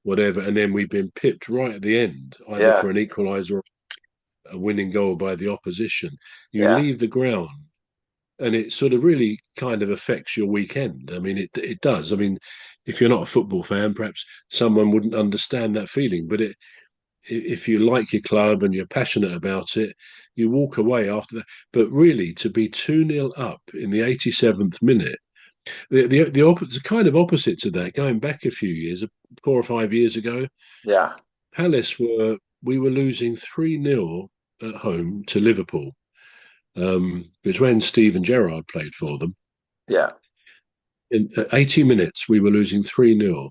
whatever, and then we've been pipped right at the end, either Yeah, for an equaliser or a winning goal by the opposition. You yeah, leave the ground, and it sort of really kind of affects your weekend. I mean, it does. I mean, if you're not a football fan, perhaps someone wouldn't understand that feeling, but if you like your club and you're passionate about it, you walk away after that. But really, to be 2-0 up in the 87th minute, the kind of opposite to that, going back a few years, 4 or 5 years ago, yeah, Palace we were losing 3-0 at home to Liverpool. It was when Steven Gerrard played for them. yeah. In 80 minutes, we were losing 3-0.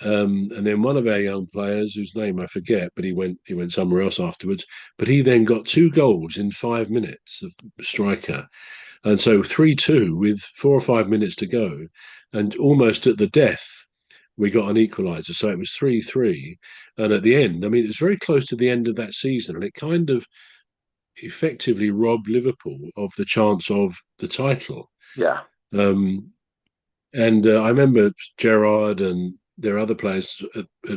And then one of our young players, whose name I forget, but he went somewhere else afterwards. But he then got 2 goals in 5 minutes, the striker, and so 3-2 with 4 or 5 minutes to go, and almost at the death we got an equaliser. So it was 3-3, and at the end, I mean, it was very close to the end of that season, and it kind of effectively robbed Liverpool of the chance of the title. Yeah. Um, and I remember Gerrard and their other players,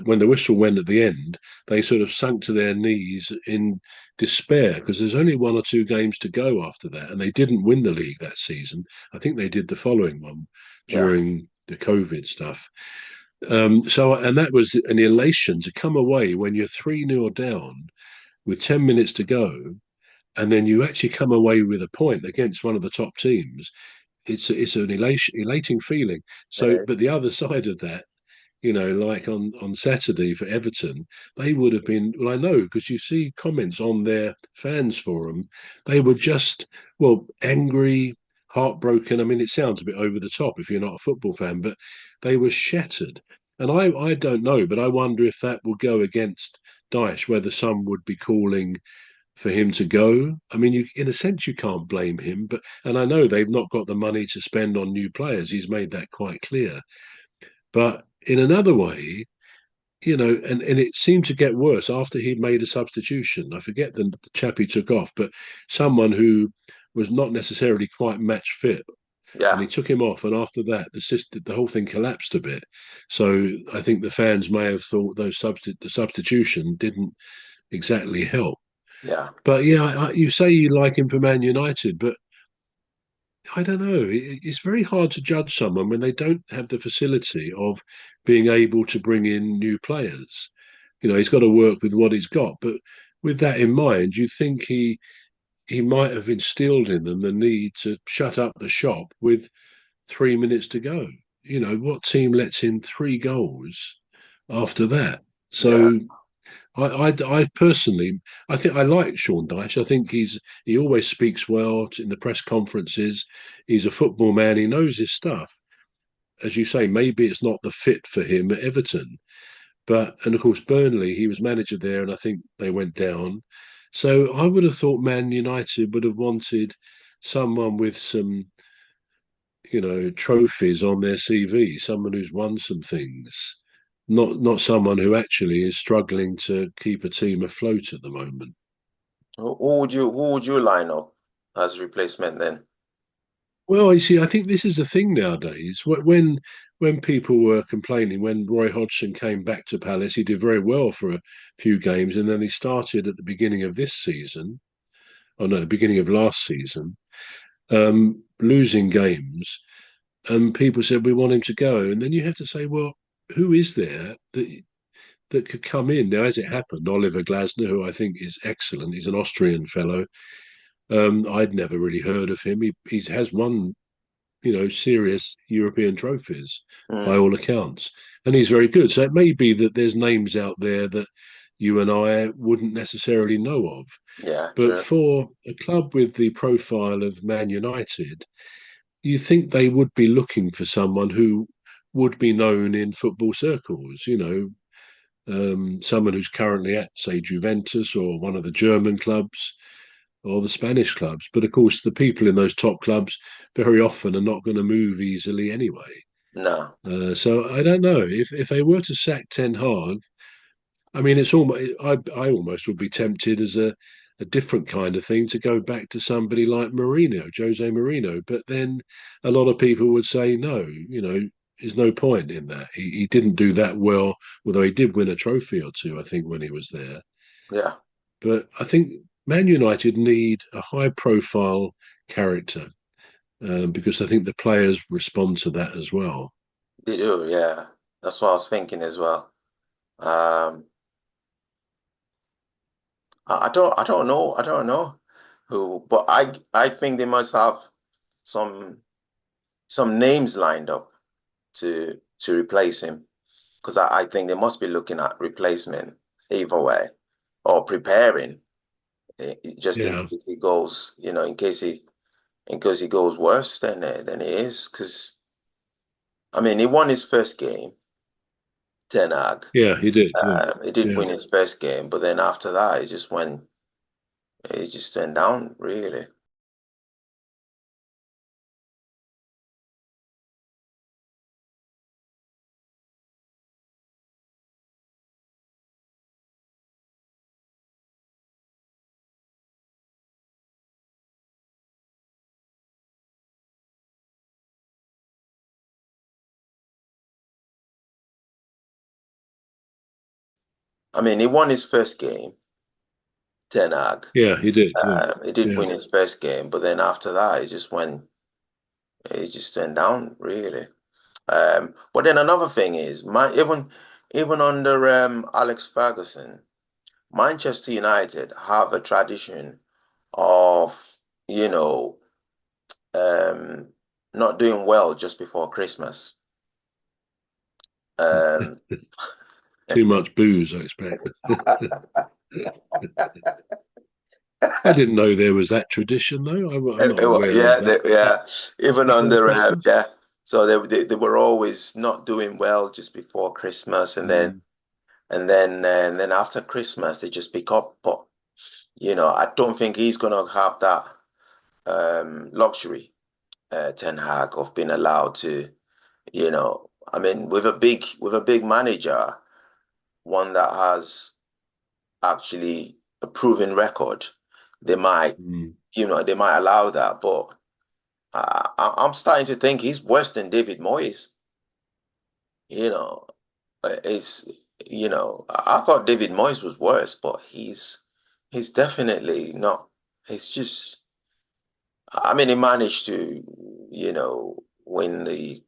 when the whistle went at the end, they sort of sunk to their knees in despair because there's only 1 or 2 games to go after that. And they didn't win the league that season. I think they did the following one Yeah. during the COVID stuff. And that was an elation to come away when you're 3-0 down with 10 minutes to go. And then you actually come away with a point against one of the top teams. It's an elating feeling. It So, but the is. other side of that, like on Saturday for Everton, they would have been. Well, I know because you see comments on their fans forum. They were just angry, heartbroken. I mean, it sounds a bit over the top if you're not a football fan, but they were shattered. And I don't know, but I wonder if that will go against Dyche, whether some would be calling for him to go. I mean, in a sense, you can't blame him, and I know they've not got the money to spend on new players. He's made that quite clear. But in another way, and it seemed to get worse after he'd made a substitution. I forget the chap he took off, but someone who was not necessarily quite match fit. And Yeah. he took him off, and after that, the whole thing collapsed a bit. So I think the fans may have thought the substitution didn't exactly help. Yeah. But yeah, you say you like him for Man United, but I don't know. It's very hard to judge someone when they don't have the facility of being able to bring in new players. He's got to work with what he's got. But with that in mind, you'd think he might have instilled in them the need to shut up the shop with 3 minutes to go. What team lets in 3 goals after that? Yeah. So I personally, I think I like Sean Dyche. I think he always speaks well in the press conferences. He's a football man. He knows his stuff. As you say, maybe it's not the fit for him at Everton, and of course Burnley, he was manager there, and I think they went down. So I would have thought Man United would have wanted someone with some, trophies on their CV, someone who's won some things, not someone who actually is struggling to keep a team afloat at the moment. Who would you line up as replacement then? Well, you see, I think this is the thing nowadays. When people were complaining, when Roy Hodgson came back to Palace, he did very well for a few games, and then he started at the beginning of this season, or no, the beginning of last season, losing games, and people said we want him to go, and then you have to say, well, who is there that could come in now? As it happened, Oliver Glasner, who I think is excellent, he's an Austrian fellow. I'd never really heard of him. He has won, serious European trophies by Mm, all accounts, and he's very good. So it may be that there's names out there that you and I wouldn't necessarily know of. yeah, But true. for a club with the profile of Man United, you think they would be looking for someone who would be known in football circles, someone who's currently at, say, Juventus or one of the German clubs or the Spanish clubs. But of course, the people in those top clubs very often are not going to move easily anyway. No. So I don't know if they were to sack Ten Hag. I mean, it's almost I almost would be tempted as a different kind of thing to go back to somebody like Jose Mourinho. But then a lot of people would say no. there's no point in that. He didn't do that well, although he did win a trophy or two, I think, when he was there. Yeah, But I think Man United need a high profile character because I think the players respond to that as well. they do. Yeah, that's what I was thinking as well. Um, I don't know who, but I think they must have some some names lined up to replace him because I think they must be looking at replacement either way or preparing just in Yeah, case he goes, in case he goes worse than he is. Because I mean, he won his first game, Ten Hag. yeah, he did. Yeah, He did yeah. win his first game, but then after that, it just went down really. I mean, he won his first game, Ten Hag. Yeah, he did. Yeah, He did yeah. win his first game, but then after that, it just went down really. But then another thing is, even under Alex Ferguson, Manchester United have a tradition of, you know, um, not doing well just before Christmas. Um, Too much booze, I expect. I didn't know there was that tradition, though. I'm not aware of yeah, that yeah, even before under Christmas. yeah. So they were always not doing well just before Christmas, Mm, and then after Christmas they just pick up. But I don't think he's gonna have that luxury, Ten Hag, of being allowed to, I mean, with a big manager, one that has actually a proven record, they might, mm. they might allow that. But I'm starting to think he's worse than David Moyes. You know, it's I thought David Moyes was worse, but he's definitely not. It's just, I mean, he managed to, win the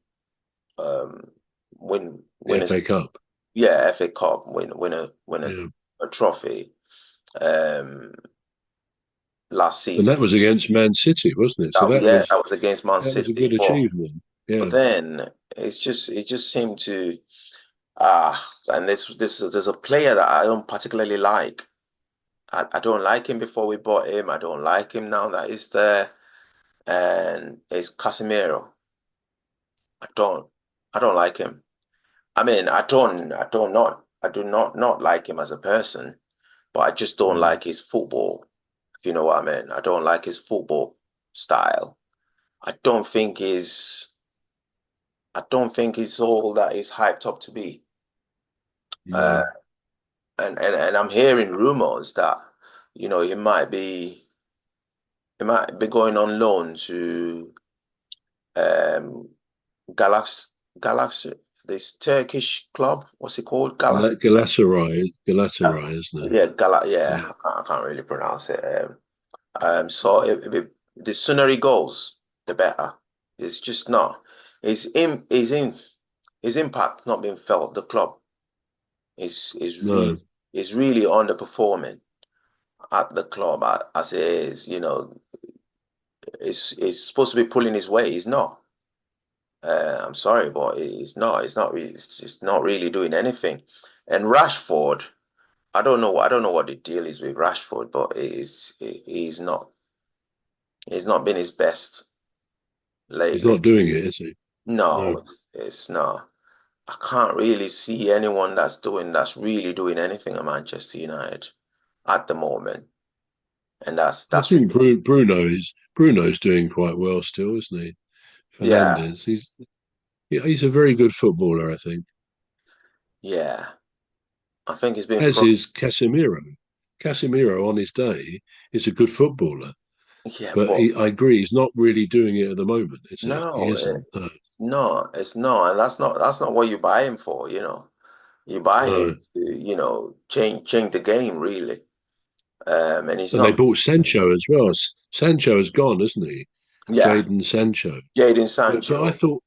um The win a FA Cup. yeah, FA Cup, win Yeah. a trophy um last And that season. was against Man City, wasn't it? So that Yeah, was that was against Man that was a City, good but achievement. Yeah. then it just seemed to and there's a player that I don't particularly like. I don't like him before we bought him. I don't like him now that he's there. And it's Casemiro. I don't I don't like him. I mean, I do not like him as a person, but I just don't Mm. like his football, if you know what I mean. I don't like his football style. I don't think he's all that he's hyped up to be. Uh, No. and I'm hearing rumors that, he might be going on loan to um Galax Galaxy, this Turkish club. What's it called? Galatasaray, isn't it? Yeah, yeah, Yeah. I can't really pronounce it. So the sooner he goes, the better. It's just not. His impact not being felt at the club. Is really No. is really underperforming at the club as it is. It's supposed to be pulling his weight. He's not. I'm sorry, but it's not. It's not really. It's just not really doing anything. And Rashford, I don't know. I don't know what the deal is with Rashford, but he's not. He's not been his best He's lately. not doing it, is he? No, No. it's not. I can't really see anyone that's really doing anything at Manchester United at the moment, and I that's think really, Bruno's doing quite well still, isn't he? yeah, Fernandez. He's a very good footballer, I think. yeah. I think it's been As pro. is Casemiro. Casemiro on his day is a good footballer. Yeah, But but I agree, he's not really doing it at the moment, is he? He no, isn't. No, it's not, and that's not what you buy him for, you know. You buy him no. to, change the game really. And he's And they not. bought Sancho as well. Sancho has gone, isn't he? Yeah, Jaden Sancho. Jadon But I Sancho. thought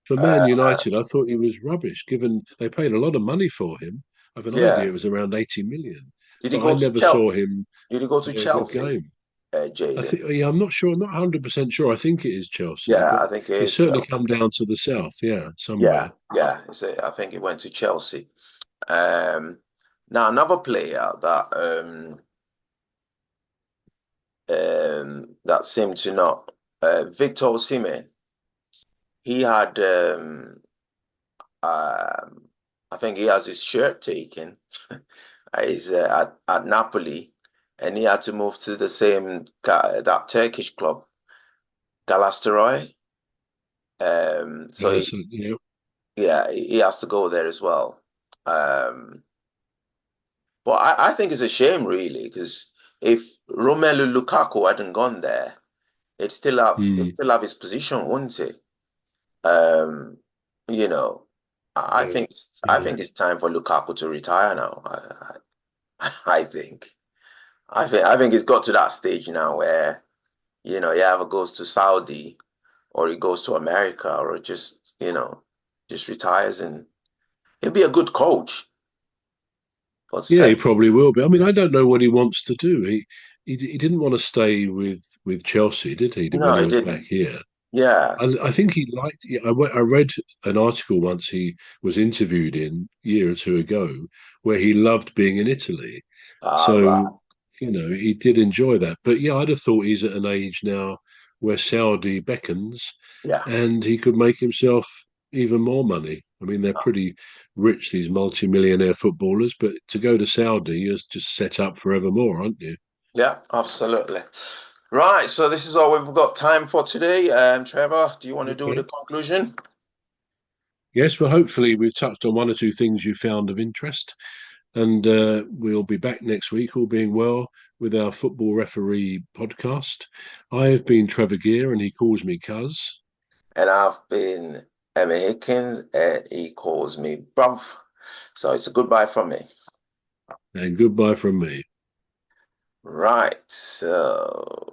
for Man Uh, United, I thought he was rubbish. Given they paid a lot of money for him, I have an idea yeah. it was around 80 million. Did he But I go to never saw Chelsea? him Did he go to play a good Chelsea, game. I Jaden? think, yeah, I'm not sure, I'm not 100% sure. I think it is Chelsea, Yeah, but I think it he's is certainly Chelsea. come down to the south, yeah, Yeah, somewhere. yeah. I think he went to Chelsea. Um, Now another player that seemed to not Victor Osimhen. He had I think he has his shirt taken. He's at Napoli, and he had to move to the same that Turkish club, Galatasaray. So Yeah, so, yeah, yeah, he has to go there as well. Um, but I think it's a shame, really, because if Romelu Lukaku hadn't gone there, he'd mm, still have his position, wouldn't he? Um, you know, yeah, I yeah. think it's time for Lukaku to retire now. I think. I think it's got to that stage now where, he either goes to Saudi or he goes to America or just retires, and he'll be a good coach. But Yeah, he sad, probably will be. I mean, I don't know what he wants to do. He didn't want to stay with Chelsea, did he? When no, he he was back didn't. here, Yeah. I think he liked. Yeah, I read an article once he was interviewed in a year or two ago, where he loved being in Italy. All right. So he did enjoy that. But yeah, I'd have thought he's at an age now where Saudi beckons, Yeah. and he could make himself even more money. I mean, they're pretty rich, these multi-millionaire footballers, but to go to Saudi is just set up forevermore, aren't you? Yeah, absolutely. Right. So this is all we've got time for today. Trevor, do you want to do the Okay. conclusion? Yes, well, hopefully we've touched on one or two things you found of interest, and we'll be back next week, all being well, with our football referee podcast. I have been Trevor Gear, and he calls me Cuz, And I've been Emmy Hikins, and he calls me Bruv. So it's a goodbye from me. and goodbye from me. Right. So.